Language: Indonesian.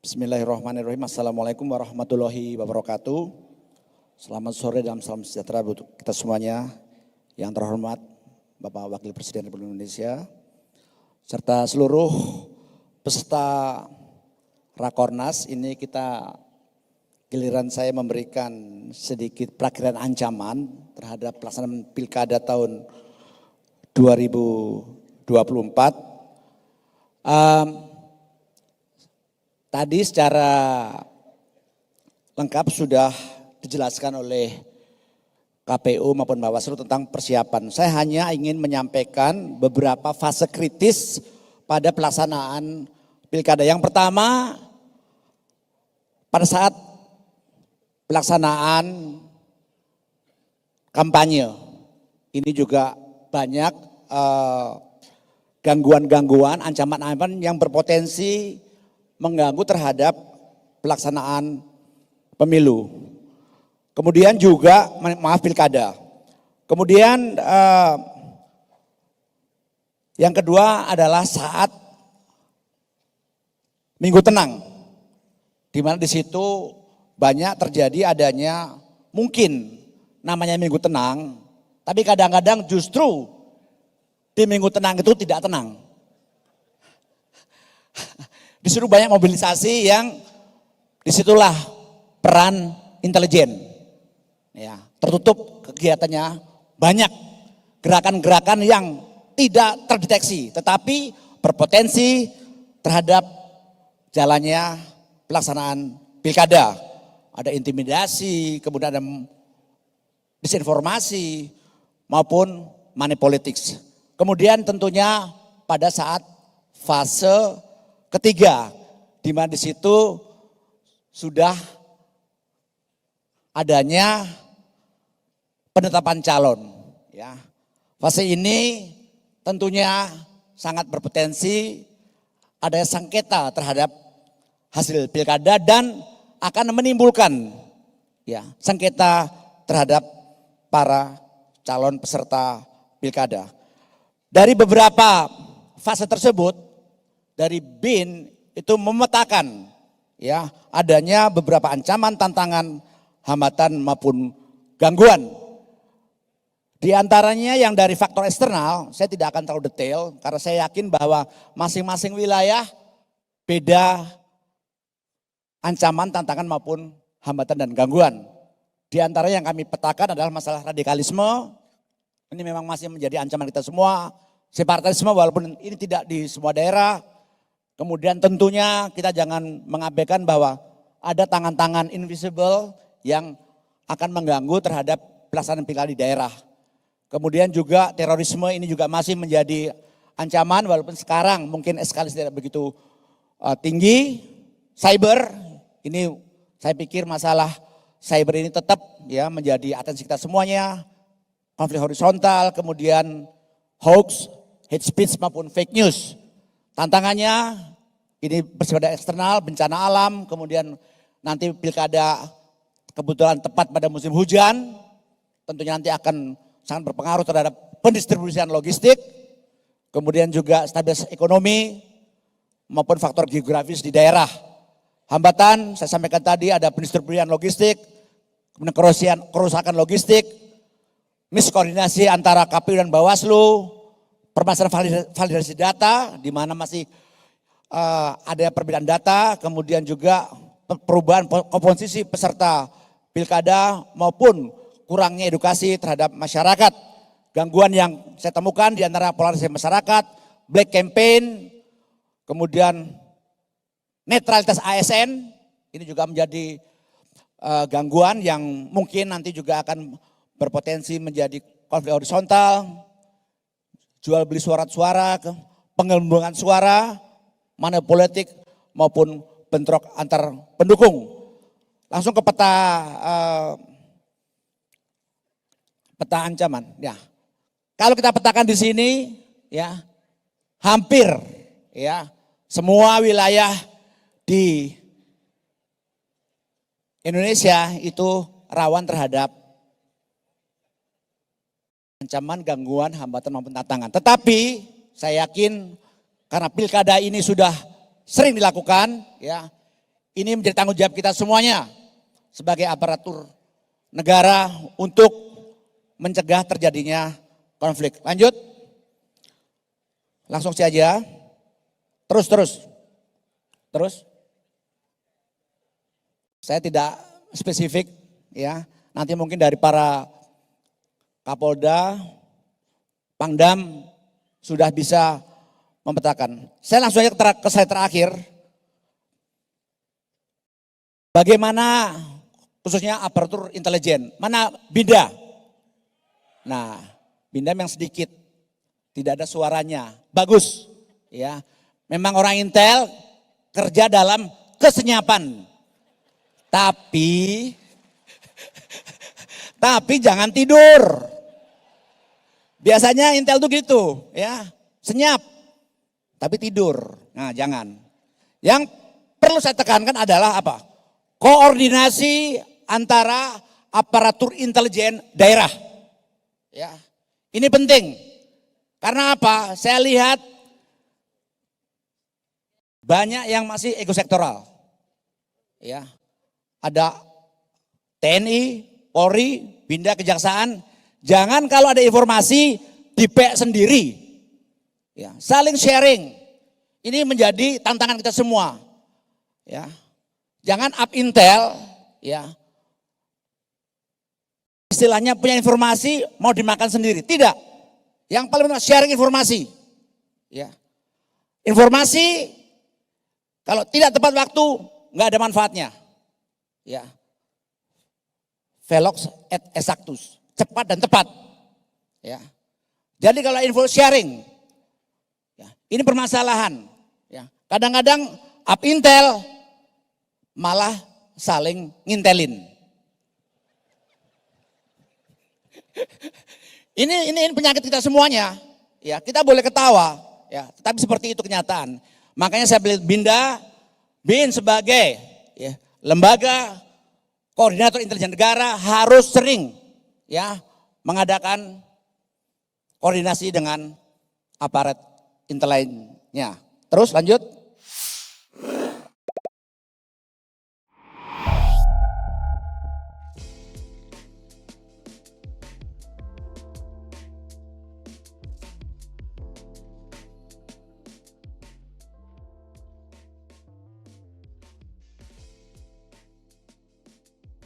Bismillahirrahmanirrahim. Assalamualaikum warahmatullahi wabarakatuh. Selamat sore dan salam sejahtera untuk kita semuanya. Yang terhormat Bapak Wakil Presiden Republik Indonesia, serta seluruh peserta Rakornas. Ini giliran saya memberikan sedikit perakiran ancaman terhadap pelaksanaan Pilkada tahun 2024. Tadi secara lengkap sudah dijelaskan oleh KPU maupun Bawaslu tentang persiapan. Saya hanya ingin menyampaikan beberapa fase kritis pada pelaksanaan Pilkada. Yang pertama, pada saat pelaksanaan kampanye, ini juga banyak gangguan-gangguan, ancaman-ancaman yang berpotensi mengganggu terhadap pelaksanaan pemilu. Kemudian juga, pilkada. Kemudian yang kedua adalah saat Minggu Tenang, di mana di situ banyak terjadi adanya mungkin namanya Minggu Tenang, tapi kadang-kadang justru di Minggu Tenang itu tidak tenang. Disuruh banyak mobilisasi yang disitulah peran intelijen. Ya, tertutup kegiatannya, banyak gerakan-gerakan yang tidak terdeteksi tetapi berpotensi terhadap jalannya pelaksanaan pilkada. Ada intimidasi, kemudian ada disinformasi maupun money politics. Kemudian tentunya pada saat fase ketiga, di mana di situ sudah adanya penetapan calon. Ya, fase ini tentunya sangat berpotensi ada sengketa terhadap hasil pilkada dan akan menimbulkan sengketa terhadap para calon peserta pilkada. Dari beberapa fase tersebut, dari BIN itu memetakan adanya beberapa ancaman, tantangan, hambatan maupun gangguan. Di antaranya yang dari faktor eksternal, saya tidak akan terlalu detail karena saya yakin bahwa masing-masing wilayah beda ancaman, tantangan maupun hambatan dan gangguan. Di antara yang kami petakan adalah masalah radikalisme. Ini memang masih menjadi ancaman kita semua. Separatisme walaupun ini tidak di semua daerah. Kemudian tentunya kita jangan mengabaikan bahwa ada tangan-tangan invisible yang akan mengganggu terhadap pelaksanaan pilkada di daerah. Kemudian juga terorisme ini juga masih menjadi ancaman walaupun sekarang mungkin eskalasi tidak begitu tinggi. Cyber, ini saya pikir masalah cyber ini tetap menjadi atensi kita semuanya. Konflik horizontal, kemudian hoax, hate speech maupun fake news. Tantangannya ini bersifat eksternal, bencana alam, kemudian nanti pilkada kebetulan tepat pada musim hujan, tentunya nanti akan sangat berpengaruh terhadap pendistribusian logistik, kemudian juga stabilitas ekonomi maupun faktor geografis di daerah. Hambatan, saya sampaikan tadi ada pendistribusian logistik, kemudian kerusakan logistik, miskoordinasi antara KPU dan Bawaslu, permasalahan validasi data di mana masih ada perbedaan data, kemudian juga perubahan komposisi peserta pilkada maupun kurangnya edukasi terhadap masyarakat. Gangguan yang saya temukan di antara polarisasi masyarakat, black campaign, kemudian netralitas ASN, ini juga menjadi gangguan yang mungkin nanti juga akan berpotensi menjadi konflik horizontal, jual beli suara, penggelembungan suara, money politik maupun bentrok antar pendukung. Langsung ke peta ancaman. Ya, kalau kita petakan di sini, hampir semua wilayah di Indonesia itu rawan terhadap ancaman, gangguan, hambatan maupun tantangan. Tetapi saya yakin karena pilkada ini sudah sering dilakukan, ini menjadi tanggung jawab kita semuanya sebagai aparatur negara untuk mencegah terjadinya konflik. Lanjut. Langsung saja. Terus. Saya tidak spesifik ya. Nanti mungkin dari para Kapolda, Pangdam sudah bisa memetakan. Saya langsung aja ke slide terakhir. Bagaimana khususnya aparatur intelijen, mana BINDA? Nah, BINDA yang sedikit, tidak ada suaranya, bagus. Ya, memang orang Intel kerja dalam kesenyapan, tapi jangan tidur. Biasanya Intel tuh gitu, ya, senyap, tapi tidur. Nah, jangan. Yang perlu saya tekankan adalah apa? Koordinasi antara aparatur intelijen daerah. Ya, ini penting. Karena apa? Saya lihat banyak yang masih ekosektoral. Ya, ada TNI, Polri, BINDA, Kejaksaan. Jangan kalau ada informasi dipek sendiri. Ya, saling sharing. Ini menjadi tantangan kita semua. Ya. Jangan up intel, ya. Istilahnya punya informasi mau dimakan sendiri. Tidak. Yang paling penting sharing informasi. Ya. Informasi kalau tidak tepat waktu nggak ada manfaatnya. Ya. Velox et exactus, cepat dan tepat. Ya. Jadi kalau info sharing, ya, ini permasalahan. Ya. Kadang-kadang up intel malah saling ngintelin. Ini penyakit kita semuanya. Ya, kita boleh ketawa, ya, tapi seperti itu kenyataan. Makanya saya beli BIN sebagai ya, lembaga koordinator intelijen negara harus sering ya mengadakan koordinasi dengan aparat intelijennya. Terus lanjut.